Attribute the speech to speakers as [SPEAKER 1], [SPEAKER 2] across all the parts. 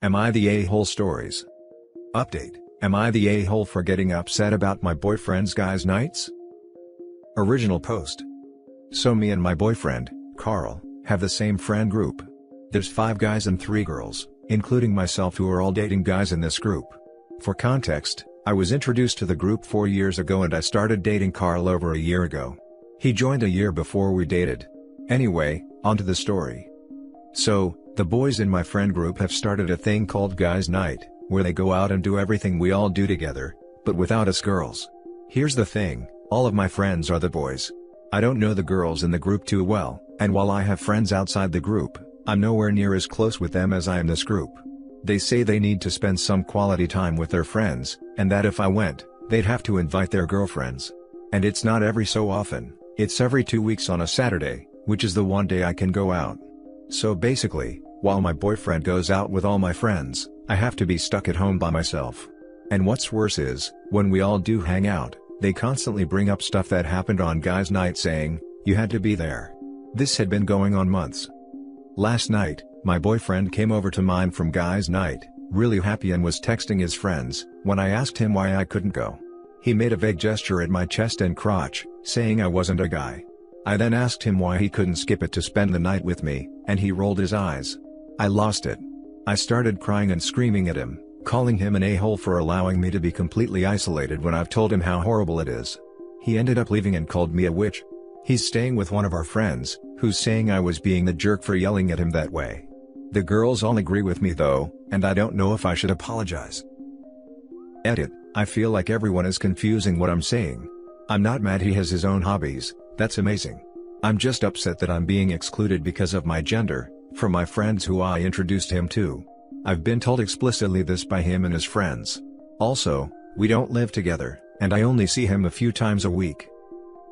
[SPEAKER 1] Am I the a-hole stories? Update: Am I the a-hole for getting upset about my boyfriend's guys' nights? Original post. So me and my boyfriend, Carl, have the same friend group. There's 5 guys and 3 girls, including myself, who are all dating guys in this group. For context, I was introduced to the group 4 years ago and I started dating Carl over a year ago. He joined a year before we dated. Anyway, onto the story. So, the boys in my friend group have started a thing called Guys Night, where they go out and do everything we all do together, but without us girls. Here's the thing, all of my friends are the boys. I don't know the girls in the group too well, and while I have friends outside the group, I'm nowhere near as close with them as I am this group. They say they need to spend some quality time with their friends, and that if I went, they'd have to invite their girlfriends. And it's not every so often, it's every 2 weeks on a Saturday, which is the one day I can go out. So basically, while my boyfriend goes out with all my friends, I have to be stuck at home by myself. And what's worse is, when we all do hang out, they constantly bring up stuff that happened on Guys Night, saying, "You had to be there." This had been going on months. Last night, my boyfriend came over to mine from Guys Night, really happy, and was texting his friends, when I asked him why I couldn't go. He made a vague gesture at my chest and crotch, saying I wasn't a guy. I then asked him why he couldn't skip it to spend the night with me, and he rolled his eyes. I lost it. I started crying and screaming at him, calling him an a-hole for allowing me to be completely isolated when I've told him how horrible it is. He ended up leaving and called me a witch. He's staying with one of our friends, who's saying I was being the jerk for yelling at him that way. The girls all agree with me though, and I don't know if I should apologize. Edit: I feel like everyone is confusing what I'm saying. I'm not mad he has his own hobbies, that's amazing. I'm just upset that I'm being excluded because of my gender, from my friends who I introduced him to. I've been told explicitly this by him and his friends. Also, we don't live together, and I only see him a few times a week.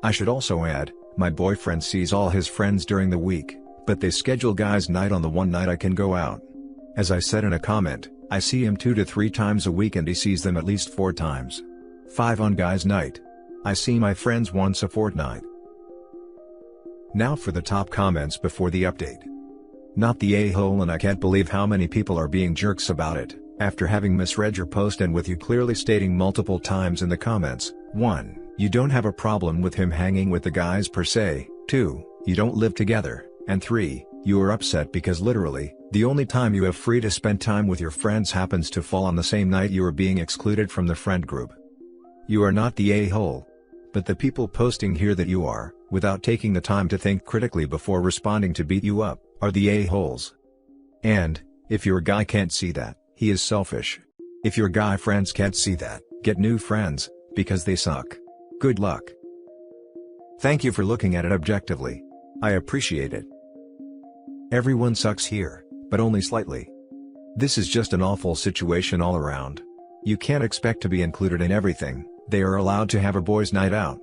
[SPEAKER 1] I should also add, my boyfriend sees all his friends during the week, but they schedule Guys Night on the one night I can go out. As I said in a comment, I see him 2 to 3 times a week and he sees them at least 4 times. 5 on Guys Night. I see my friends once a fortnight. Now for the top comments before the update. Not the a-hole, and I can't believe how many people are being jerks about it, after having misread your post and with you clearly stating multiple times in the comments: 1. You don't have a problem with him hanging with the guys per se, 2. You don't live together, and 3. You are upset because literally, the only time you have free to spend time with your friends happens to fall on the same night you are being excluded from the friend group. You are not the a-hole. But the people posting here that you are, without taking the time to think critically before responding to beat you up, are the a-holes. And, if your guy can't see that, he is selfish. If your guy friends can't see that, get new friends, because they suck. Good luck. Thank you for looking at it objectively. I appreciate it. Everyone sucks here, but only slightly. This is just an awful situation all around. You can't expect to be included in everything. They are allowed to have a boys' night out.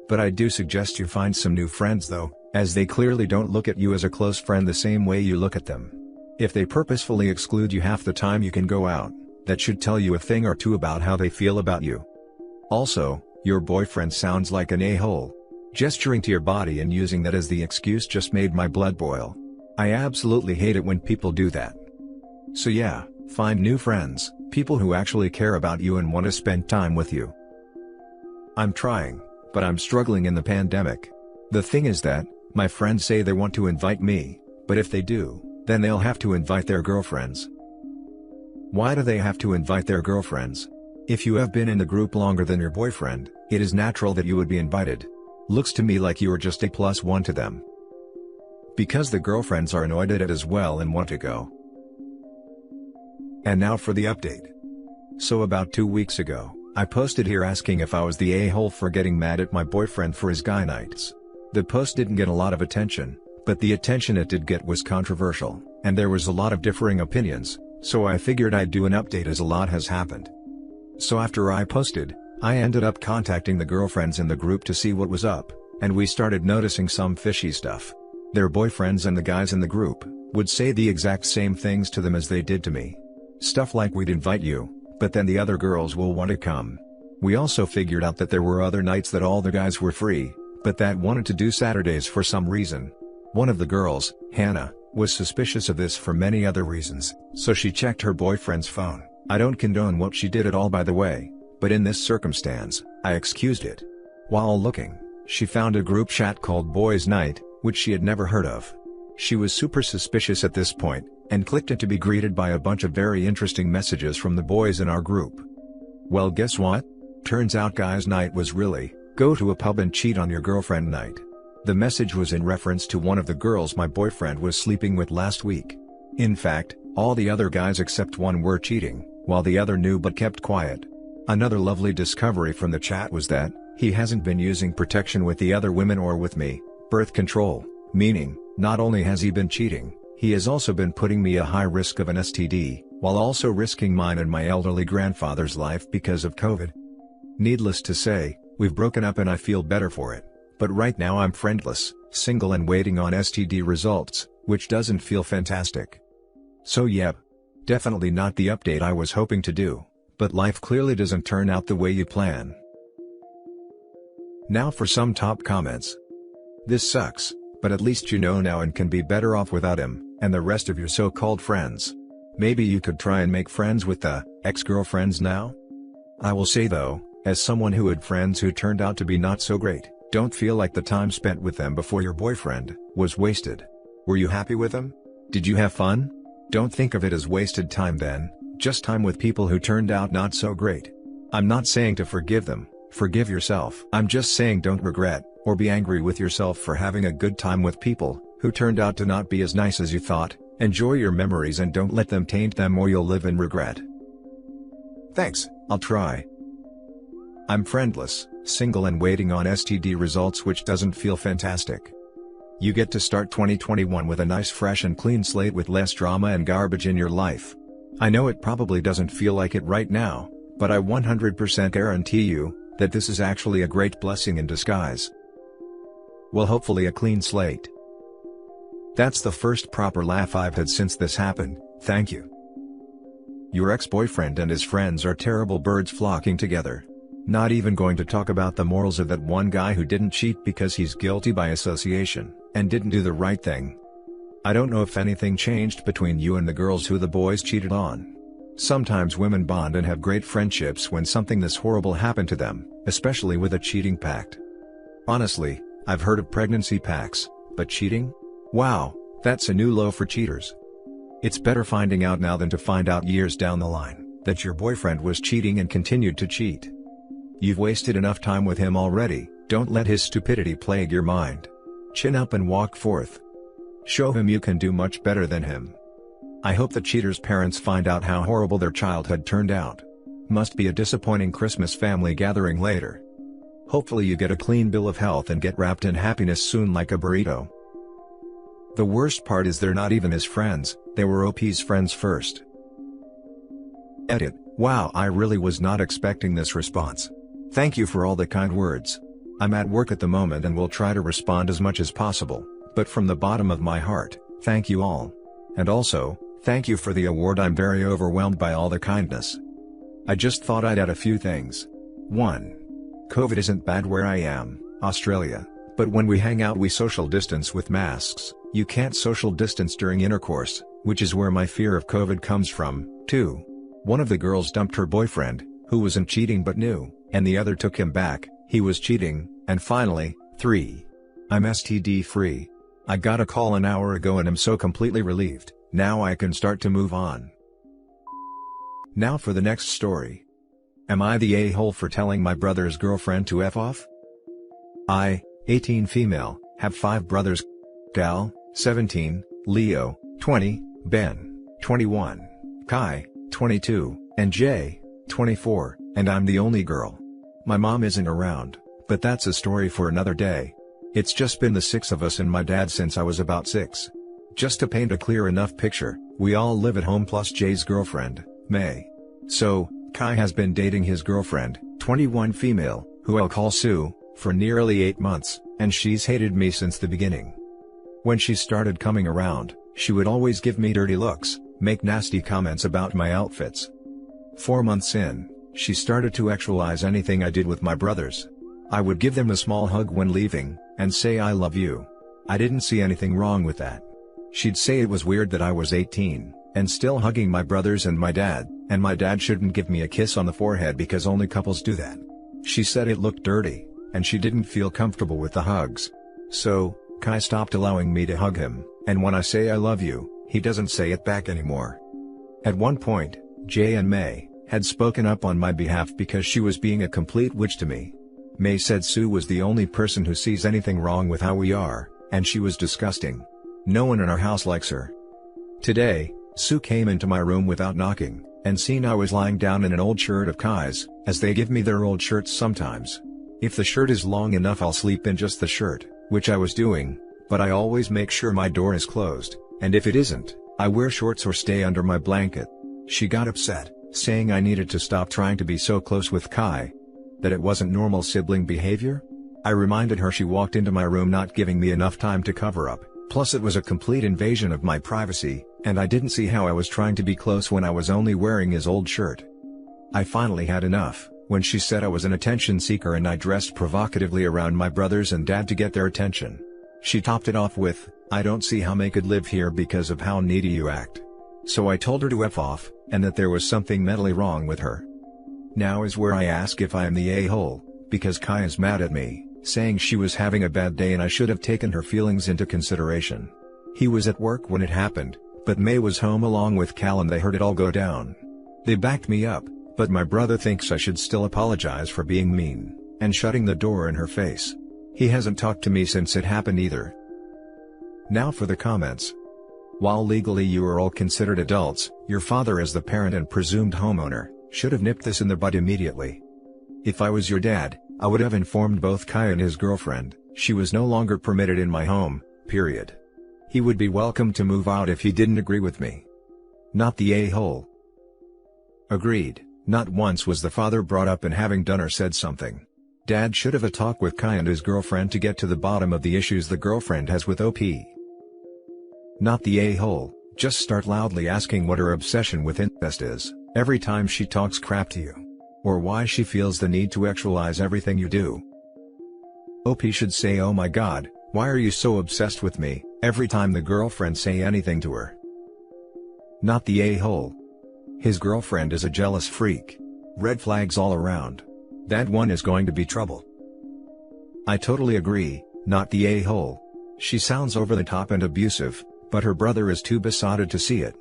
[SPEAKER 1] But I do suggest you find some new friends though, as they clearly don't look at you as a close friend the same way you look at them. If they purposefully exclude you half the time you can go out, that should tell you a thing or two about how they feel about you. Also, your boyfriend sounds like an a-hole. Gesturing to your body and using that as the excuse just made my blood boil. I absolutely hate it when people do that. So yeah, find new friends, people who actually care about you and want to spend time with you. I'm trying, but I'm struggling in the pandemic. The thing is that, my friends say they want to invite me, but if they do, then they'll have to invite their girlfriends. Why do they have to invite their girlfriends? If you have been in the group longer than your boyfriend, it is natural that you would be invited. Looks to me like you are just a +1 to them. Because the girlfriends are annoyed at it as well and want to go. And now for the update. So about 2 weeks ago, I posted here asking if I was the a-hole for getting mad at my boyfriend for his guy nights. The post didn't get a lot of attention, but the attention it did get was controversial, and there was a lot of differing opinions, so I figured I'd do an update as a lot has happened. So after I posted, I ended up contacting the girlfriends in the group to see what was up, and we started noticing some fishy stuff. Their boyfriends and the guys in the group would say the exact same things to them as they did to me. Stuff like, "We'd invite you, but then the other girls will want to come." We also figured out that there were other nights that all the guys were free, but that wanted to do Saturdays for some reason. One of the girls, Hannah, was suspicious of this for many other reasons, so she checked her boyfriend's phone. I don't condone what she did at all, by the way, but in this circumstance, I excused it. While looking, she found a group chat called Boys Night, which she had never heard of. She was super suspicious at this point, and clicked it to be greeted by a bunch of very interesting messages from the boys in our group. Well, guess what? Turns out guys' night was really, go to a pub and cheat on your girlfriend night. The message was in reference to one of the girls my boyfriend was sleeping with last week. In fact, all the other guys except one were cheating, while the other knew but kept quiet. Another lovely discovery from the chat was that he hasn't been using protection with the other women or with me, birth control, meaning, not only has he been cheating, he has also been putting me at high risk of an STD, while also risking mine and my elderly grandfather's life because of COVID. Needless to say, we've broken up and I feel better for it, but right now I'm friendless, single and waiting on STD results, which doesn't feel fantastic. So yep. Definitely not the update I was hoping to do, but life clearly doesn't turn out the way you plan. Now for some top comments. This sucks, but at least you know now and can be better off without him, and the rest of your so-called friends. Maybe you could try and make friends with the ex-girlfriends now? I will say though, as someone who had friends who turned out to be not so great, don't feel like the time spent with them before your boyfriend was wasted. Were you happy with them? Did you have fun? Don't think of it as wasted time then, just time with people who turned out not so great. I'm not saying to forgive them, forgive yourself. I'm just saying don't regret, or be angry with yourself for having a good time with people who turned out to not be as nice as you thought. Enjoy your memories and don't let them taint them or you'll live in regret. Thanks, I'll try. I'm friendless, single and waiting on STD results, which doesn't feel fantastic. You get to start 2021 with a nice fresh and clean slate with less drama and garbage in your life. I know it probably doesn't feel like it right now, but I 100% guarantee you that this is actually a great blessing in disguise. Well, hopefully a clean slate. That's the first proper laugh I've had since this happened, thank you. Your ex-boyfriend and his friends are terrible birds flocking together. Not even going to talk about the morals of that one guy who didn't cheat because he's guilty by association, and didn't do the right thing. I don't know if anything changed between you and the girls who the boys cheated on. Sometimes women bond and have great friendships when something this horrible happened to them, especially with a cheating pact. Honestly, I've heard of pregnancy pacts, but cheating? Wow, that's a new low for cheaters. It's better finding out now than to find out years down the line that your boyfriend was cheating and continued to cheat. You've wasted enough time with him already, don't let his stupidity plague your mind. Chin up and walk forth. Show him you can do much better than him. I hope the cheater's parents find out how horrible their childhood turned out. Must be a disappointing Christmas family gathering later. Hopefully you get a clean bill of health and get wrapped in happiness soon like a burrito. The worst part is they're not even his friends, they were OP's friends first. Edit. Wow, I really was not expecting this response. Thank you for all the kind words. I'm at work at the moment and will try to respond as much as possible, but from the bottom of my heart, thank you all. And also, thank you for the award. I'm very overwhelmed by all the kindness. I just thought I'd add a few things. 1. COVID isn't bad where I am, Australia, but when we hang out we social distance with masks. You can't social distance during intercourse, which is where my fear of COVID comes from. 2. One of the girls dumped her boyfriend, who wasn't cheating but knew, and the other took him back, he was cheating. And finally, 3. I'm STD free. I got a call an hour ago and I'm so completely relieved, now I can start to move on. Now for the next story. Am I the a-hole for telling my brother's girlfriend to F off? I, 18 female, have 5 brothers. Gal, 17, Leo, 20, Ben, 21, Kai, 22, and Jay, 24, and I'm the only girl. My mom isn't around, but that's a story for another day. It's just been the 6 of us and my dad since I was about 6. Just to paint a clear enough picture, we all live at home plus Jay's girlfriend, May. So, Kai has been dating his girlfriend, 21 female, who I'll call Sue, for nearly 8 months, and she's hated me since the beginning. When she started coming around, she would always give me dirty looks, make nasty comments about my outfits. 4 months in, she started to actualize anything I did with my brothers. I would give them a small hug when leaving, and say I love you. I didn't see anything wrong with that. She'd say it was weird that I was 18, and still hugging my brothers and my dad shouldn't give me a kiss on the forehead because only couples do that. She said it looked dirty, and she didn't feel comfortable with the hugs. So, Kai stopped allowing me to hug him, and when I say I love you, he doesn't say it back anymore. At one point, Jay and May had spoken up on my behalf because she was being a complete witch to me. May said Sue was the only person who sees anything wrong with how we are, and she was disgusting. No one in our house likes her. Today, Sue came into my room without knocking, and seen I was lying down in an old shirt of Kai's, as they give me their old shirts sometimes. If the shirt is long enough I'll sleep in just the shirt, which I was doing, but I always make sure my door is closed, and if it isn't, I wear shorts or stay under my blanket. She got upset, saying I needed to stop trying to be so close with Kai. That it wasn't normal sibling behavior? I reminded her she walked into my room not giving me enough time to cover up, plus it was a complete invasion of my privacy, and I didn't see how I was trying to be close when I was only wearing his old shirt. I finally had enough, when she said I was an attention seeker and I dressed provocatively around my brothers and dad to get their attention. She topped it off with, "I don't see how May could live here because of how needy you act." So I told her to F off, and that there was something mentally wrong with her. Now is where I ask if I am the a-hole, because Kai is mad at me, saying she was having a bad day and I should have taken her feelings into consideration. He was at work when it happened, but May was home along with Cal and they heard it all go down. They backed me up, but my brother thinks I should still apologize for being mean, and shutting the door in her face. He hasn't talked to me since it happened either. Now for the comments. While legally you are all considered adults, your father as the parent and presumed homeowner should have nipped this in the bud immediately. If I was your dad, I would have informed both Kai and his girlfriend, she was no longer permitted in my home, period. He would be welcome to move out if he didn't agree with me. Not the a-hole. Agreed, not once was the father brought up in having done or said something. Dad should have a talk with Kai and his girlfriend to get to the bottom of the issues the girlfriend has with OP. Not the a-hole, just start loudly asking what her obsession with incest is, every time she talks crap to you. Or why she feels the need to actualize everything you do. OP should say, "Oh my god, why are you so obsessed with me," every time the girlfriend say anything to her. Not the a-hole. His girlfriend is a jealous freak. Red flags all around. That one is going to be trouble. I totally agree, not the a-hole. She sounds over the top and abusive, but her brother is too besotted to see it.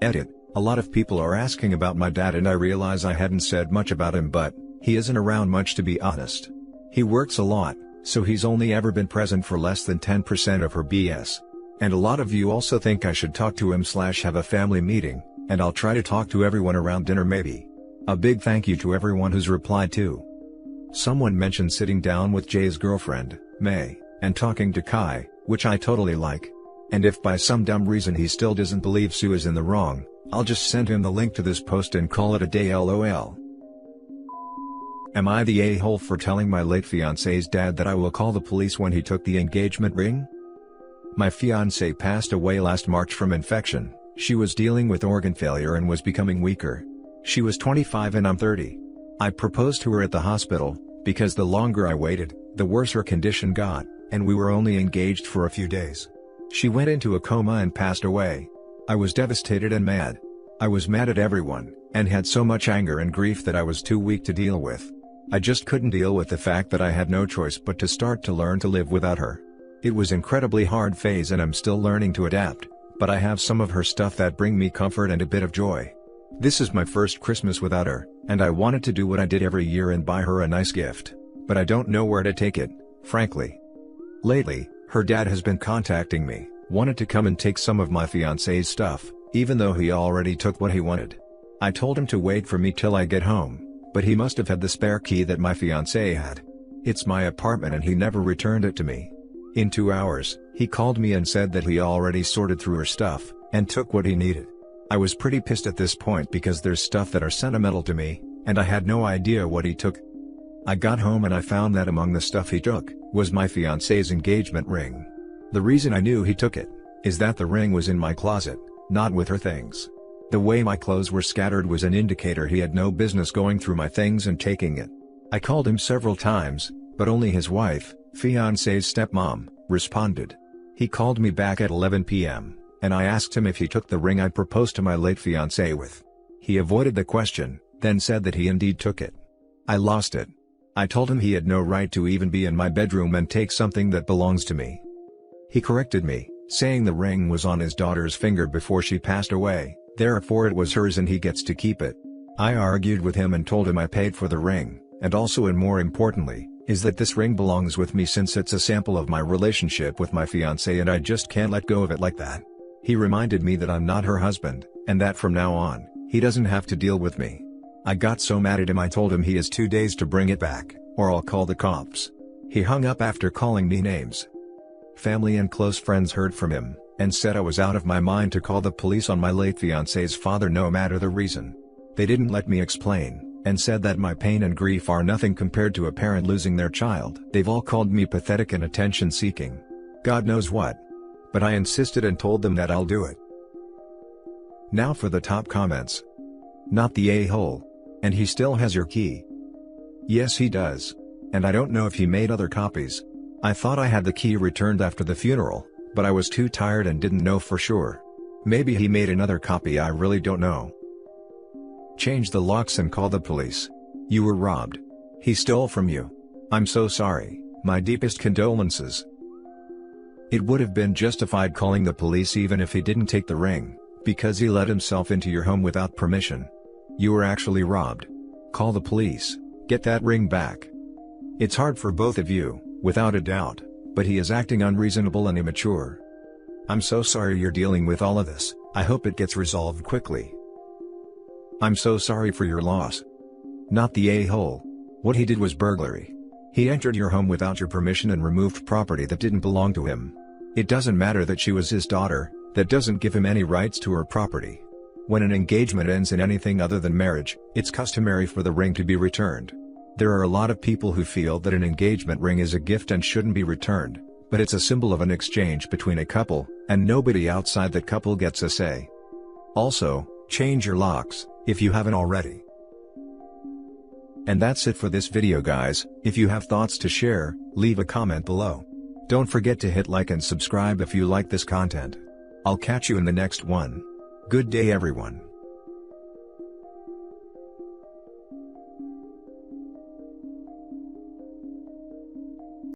[SPEAKER 1] Edit. A lot of people are asking about my dad and I realize I hadn't said much about him, but he isn't around much to be honest. He works a lot, so he's only ever been present for less than 10% of her BS. And a lot of you also think I should talk to him / have a family meeting, and I'll try to talk to everyone around dinner maybe. A big thank you to everyone who's replied too. Someone mentioned sitting down with Jay's girlfriend, May, and talking to Kai, which I totally like. And if by some dumb reason he still doesn't believe Sue is in the wrong, I'll just send him the link to this post and call it a day lol. Am I the a-hole for telling my late fiancé's dad that I will call the police when he took the engagement ring? My fiancé passed away last March from infection. She was dealing with organ failure and was becoming weaker. She was 25 and I'm 30. I proposed to her at the hospital, because the longer I waited, the worse her condition got, and we were only engaged for a few days. She went into a coma and passed away. I was devastated and mad. I was mad at everyone, and had so much anger and grief that I was too weak to deal with. I just couldn't deal with the fact that I had no choice but to start to learn to live without her. It was incredibly hard phase and I'm still learning to adapt, but I have some of her stuff that bring me comfort and a bit of joy. This is my first Christmas without her, and I wanted to do what I did every year and buy her a nice gift, but I don't know where to take it, frankly. Lately, her dad has been contacting me, wanted to come and take some of my fiancé's stuff, even though he already took what he wanted. I told him to wait for me till I get home, but he must have had the spare key that my fiancé had. It's my apartment and he never returned it to me. In 2 hours, he called me and said that he already sorted through her stuff, and took what he needed. I was pretty pissed at this point because there's stuff that are sentimental to me, and I had no idea what he took. I got home and I found that among the stuff he took, was my fiancé's engagement ring. The reason I knew he took it, is that the ring was in my closet, not with her things. The way my clothes were scattered was an indicator he had no business going through my things and taking it. I called him several times, but only his wife, fiancé's stepmom, responded. He called me back at 11 p.m, and I asked him if he took the ring I proposed to my late fiancée with. He avoided the question, then said that he indeed took it. I lost it. I told him he had no right to even be in my bedroom and take something that belongs to me. He corrected me, saying the ring was on his daughter's finger before she passed away, therefore it was hers and he gets to keep it. I argued with him and told him I paid for the ring, and also, and more importantly, is that this ring belongs with me since it's a sample of my relationship with my fiancée and I just can't let go of it like that. He reminded me that I'm not her husband, and that from now on, he doesn't have to deal with me. I got so mad at him I told him he has 2 days to bring it back, or I'll call the cops. He hung up after calling me names. Family and close friends heard from him, and said I was out of my mind to call the police on my late fiancé's father no matter the reason. They didn't let me explain, and said that my pain and grief are nothing compared to a parent losing their child. They've all called me pathetic and attention-seeking. God knows what. But I insisted and told them that I'll do it. Now for the top comments. Not the a-hole. And he still has your key. Yes, he does. And I don't know if he made other copies. I thought I had the key returned after the funeral, but I was too tired and didn't know for sure. Maybe he made another copy, I really don't know. Change the locks and call the police. You were robbed. He stole from you. I'm so sorry, my deepest condolences. It would have been justified calling the police even if he didn't take the ring, because he let himself into your home without permission. You were actually robbed. Call the police, get that ring back. It's hard for both of you, without a doubt, but he is acting unreasonable and immature. I'm so sorry you're dealing with all of this, I hope it gets resolved quickly. I'm so sorry for your loss. Not the a-hole. What he did was burglary. He entered your home without your permission and removed property that didn't belong to him. It doesn't matter that she was his daughter, that doesn't give him any rights to her property. When an engagement ends in anything other than marriage, it's customary for the ring to be returned. There are a lot of people who feel that an engagement ring is a gift and shouldn't be returned, but it's a symbol of an exchange between a couple, and nobody outside that couple gets a say. Also, change your locks, if you haven't already. And that's it for this video, guys. If you have thoughts to share, leave a comment below. Don't forget to hit like and subscribe if you like this content. I'll catch you in the next one. Good day, everyone.